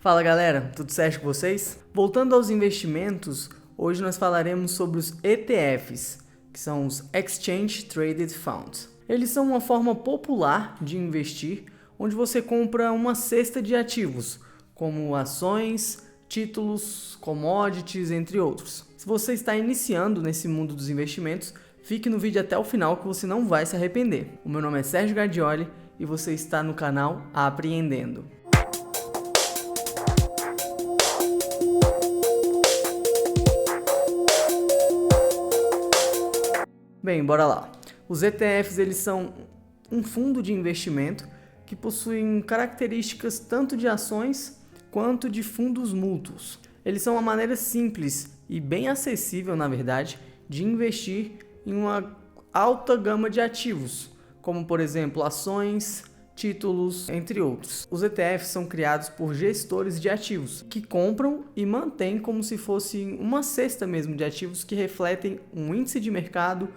Fala galera, tudo certo com vocês? Voltando aos investimentos, hoje nós falaremos sobre os ETFs, que são os Exchange Traded Funds. Eles são uma forma popular de investir, onde você compra uma cesta de ativos, como ações, títulos, commodities, entre outros. Se você está iniciando nesse mundo dos investimentos, fique no vídeo até o final que você não vai se arrepender. O meu nome é Sérgio Gadioli e você está no canal Apreendendo. Bem, bora lá. Os ETFs eles são um fundo de investimento que possuem características tanto de ações quanto de fundos mútuos. Eles são uma maneira simples e bem acessível, na verdade, de investir em uma alta gama de ativos, como por exemplo ações, títulos, entre outros. Os ETFs são criados por gestores de ativos que compram e mantêm como se fosse uma cesta mesmo de ativos que refletem um índice de mercado,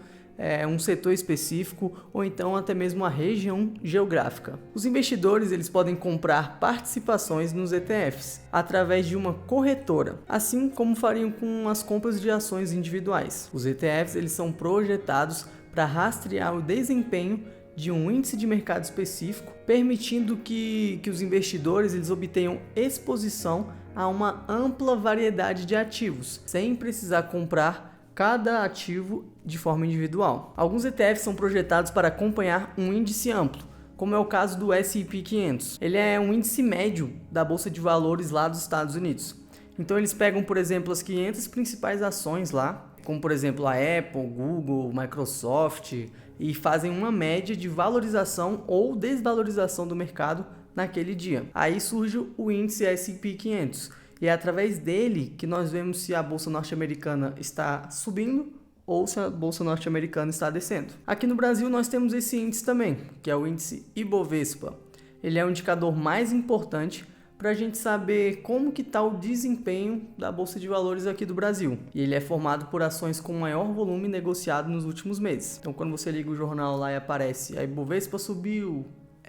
um setor específico ou então até mesmo a região geográfica. Os investidores eles podem comprar participações nos ETFs através de uma corretora, assim como fariam com as compras de ações individuais. Os ETFs eles são projetados para rastrear o desempenho de um índice de mercado específico, permitindo que os investidores eles obtenham exposição a uma ampla variedade de ativos, sem precisar comprar cada ativo de forma individual. Alguns ETFs são projetados para acompanhar um índice amplo, como é o caso do S&P 500. Ele é um índice médio da Bolsa de Valores lá dos Estados Unidos. Então eles pegam, por exemplo, as 500 principais ações lá, como por exemplo a Apple, Google, Microsoft, e fazem uma média de valorização ou desvalorização do mercado naquele dia. Aí surge o índice S&P 500 e é através dele que nós vemos se a bolsa norte-americana está subindo ou se a bolsa norte-americana está descendo. Aqui no Brasil nós temos esse índice também, que é o índice Ibovespa. Ele é o indicador mais importante para a gente saber como que está o desempenho da Bolsa de Valores aqui do Brasil. E ele é formado por ações com maior volume negociado nos últimos meses. Então quando você liga o jornal lá e aparece a Ibovespa subiu,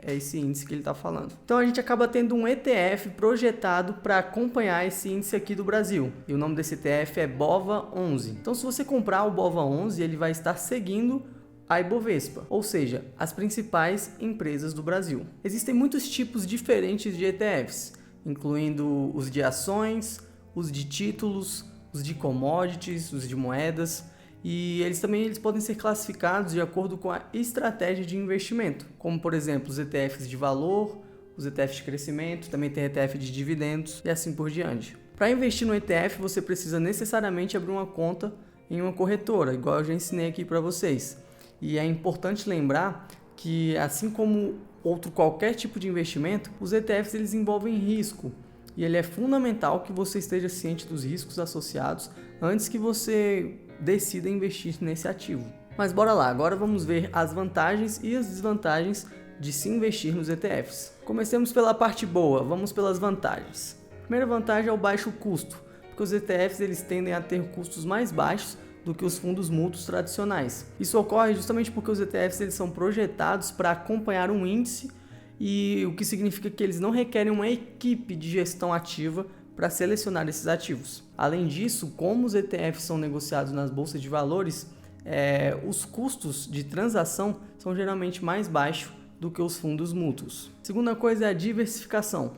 é esse índice que ele está falando. Então a gente acaba tendo um ETF projetado para acompanhar esse índice aqui do Brasil. E o nome desse ETF é BOVA11. Então se você comprar o BOVA11, ele vai estar seguindo a Ibovespa, ou seja, as principais empresas do Brasil. Existem muitos tipos diferentes de ETFs, incluindo os de ações, os de títulos, os de commodities, os de moedas, e eles podem ser classificados de acordo com a estratégia de investimento, como por exemplo os ETFs de valor, os ETFs de crescimento, também tem ETF de dividendos e assim por diante. Para investir no ETF, você precisa necessariamente abrir uma conta em uma corretora, igual eu já ensinei aqui para vocês. E é importante lembrar que, assim como qualquer tipo de investimento, os ETFs eles envolvem risco e ele é fundamental que você esteja ciente dos riscos associados antes que você decida investir nesse ativo. Mas bora lá, agora vamos ver as vantagens e as desvantagens de se investir nos ETFs. Comecemos pela parte boa, vamos pelas vantagens. A primeira vantagem é o baixo custo, porque os ETFs eles tendem a ter custos mais baixos do que os fundos mútuos tradicionais. Isso ocorre justamente porque os ETFs eles são projetados para acompanhar um índice, e o que significa que eles não requerem uma equipe de gestão ativa para selecionar esses ativos. Além disso, como os ETFs são negociados nas bolsas de valores, os custos de transação são geralmente mais baixos do que os fundos mútuos. Segunda coisa é a diversificação.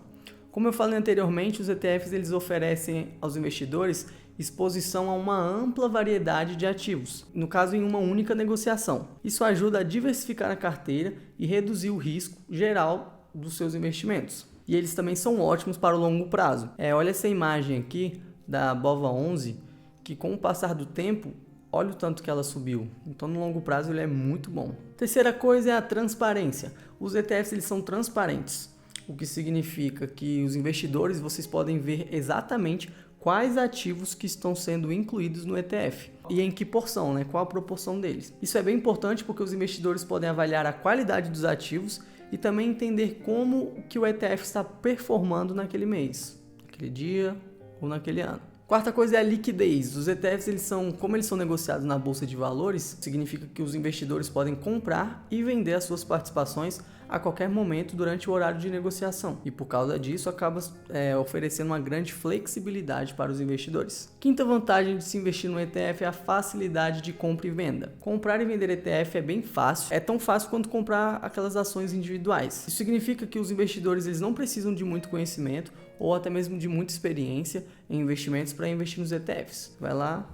Como eu falei anteriormente, os ETFs eles oferecem aos investidores exposição a uma ampla variedade de ativos, no caso em uma única negociação. Isso ajuda a diversificar a carteira e reduzir o risco geral dos seus investimentos. E eles também são ótimos para o longo prazo. Olha essa imagem aqui da BOVA11, que com o passar do tempo, olha o tanto que ela subiu. Então no longo prazo ele é muito bom. Terceira coisa é a transparência. Os ETFs eles são transparentes, o que significa que os investidores vocês podem ver exatamente quais ativos que estão sendo incluídos no ETF e em que porção, qual a proporção deles. Isso é bem importante porque os investidores podem avaliar a qualidade dos ativos e também entender como que o ETF está performando naquele mês, naquele dia ou naquele ano. Quarta coisa é a liquidez. Os ETFs, como eles são negociados na Bolsa de Valores, significa que os investidores podem comprar e vender as suas participações a qualquer momento durante o horário de negociação, e por causa disso acaba oferecendo uma grande flexibilidade para os investidores. Quinta vantagem de se investir no ETF é a facilidade de compra e venda. Comprar e vender ETF é bem fácil, é tão fácil quanto comprar aquelas ações individuais. Isso significa que os investidores eles não precisam de muito conhecimento ou até mesmo de muita experiência em investimentos para investir nos ETFs. Vai lá,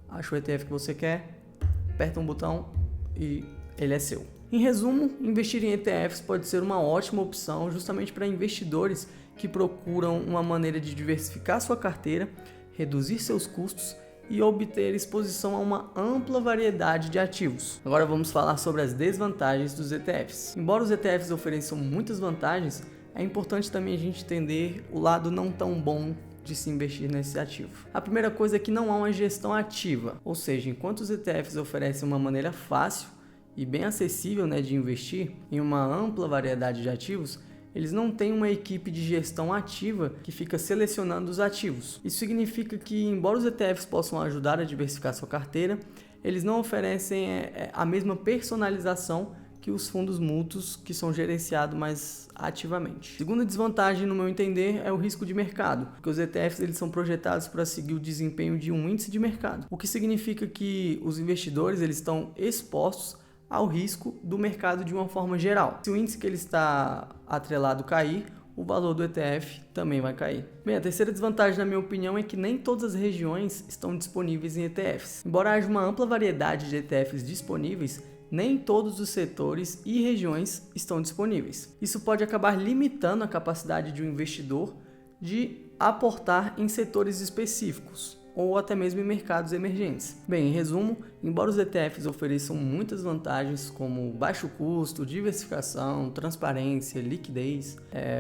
acha o ETF que você quer, aperta um botão e ele é seu. Em resumo, investir em ETFs pode ser uma ótima opção justamente para investidores que procuram uma maneira de diversificar sua carteira, reduzir seus custos e obter exposição a uma ampla variedade de ativos. Agora vamos falar sobre as desvantagens dos ETFs. Embora os ETFs ofereçam muitas vantagens, é importante também a gente entender o lado não tão bom de se investir nesse ativo. A primeira coisa é que não há uma gestão ativa, ou seja, enquanto os ETFs oferecem uma maneira fácil e bem acessível de investir em uma ampla variedade de ativos, eles não têm uma equipe de gestão ativa que fica selecionando os ativos. Isso significa que, embora os ETFs possam ajudar a diversificar sua carteira, eles não oferecem a mesma personalização que os fundos mútuos que são gerenciados mais ativamente. Segunda desvantagem, no meu entender, é o risco de mercado, porque os ETFs eles são projetados para seguir o desempenho de um índice de mercado, o que significa que os investidores eles estão expostos ao risco do mercado de uma forma geral. Se o índice que ele está atrelado cair, o valor do ETF também vai cair. Bem, a terceira desvantagem, na minha opinião, é que nem todas as regiões estão disponíveis em ETFs. Embora haja uma ampla variedade de ETFs disponíveis, nem todos os setores e regiões estão disponíveis. Isso pode acabar limitando a capacidade de um investidor de aportar em setores específicos ou até mesmo em mercados emergentes. Bem, em resumo, embora os ETFs ofereçam muitas vantagens como baixo custo, diversificação, transparência, liquidez,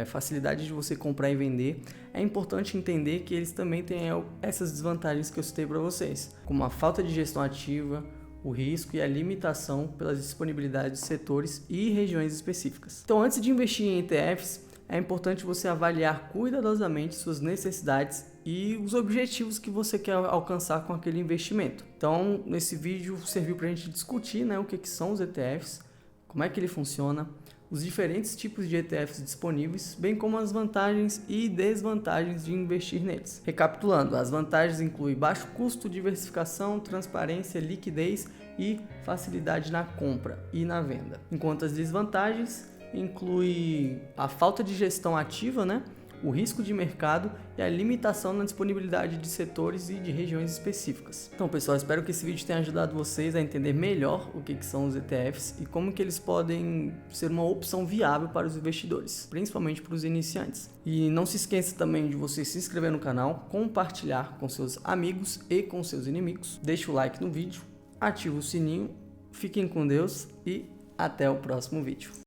facilidade de você comprar e vender, é importante entender que eles também têm essas desvantagens que eu citei para vocês, como a falta de gestão ativa, o risco e a limitação pelas disponibilidades de setores e regiões específicas. Então, antes de investir em ETFs, é importante você avaliar cuidadosamente suas necessidades e os objetivos que você quer alcançar com aquele investimento. Então, nesse vídeo serviu para a gente discutir o que são os ETFs, como é que ele funciona, os diferentes tipos de ETFs disponíveis, bem como as vantagens e desvantagens de investir neles. Recapitulando, as vantagens incluem baixo custo, diversificação, transparência, liquidez e facilidade na compra e na venda. Enquanto as desvantagens incluem a falta de gestão ativa, o risco de mercado e a limitação na disponibilidade de setores e de regiões específicas. Então, pessoal, espero que esse vídeo tenha ajudado vocês a entender melhor o que são os ETFs e como que eles podem ser uma opção viável para os investidores, principalmente para os iniciantes. E não se esqueça também de você se inscrever no canal, compartilhar com seus amigos e com seus inimigos, deixe o like no vídeo, ative o sininho, fiquem com Deus e até o próximo vídeo.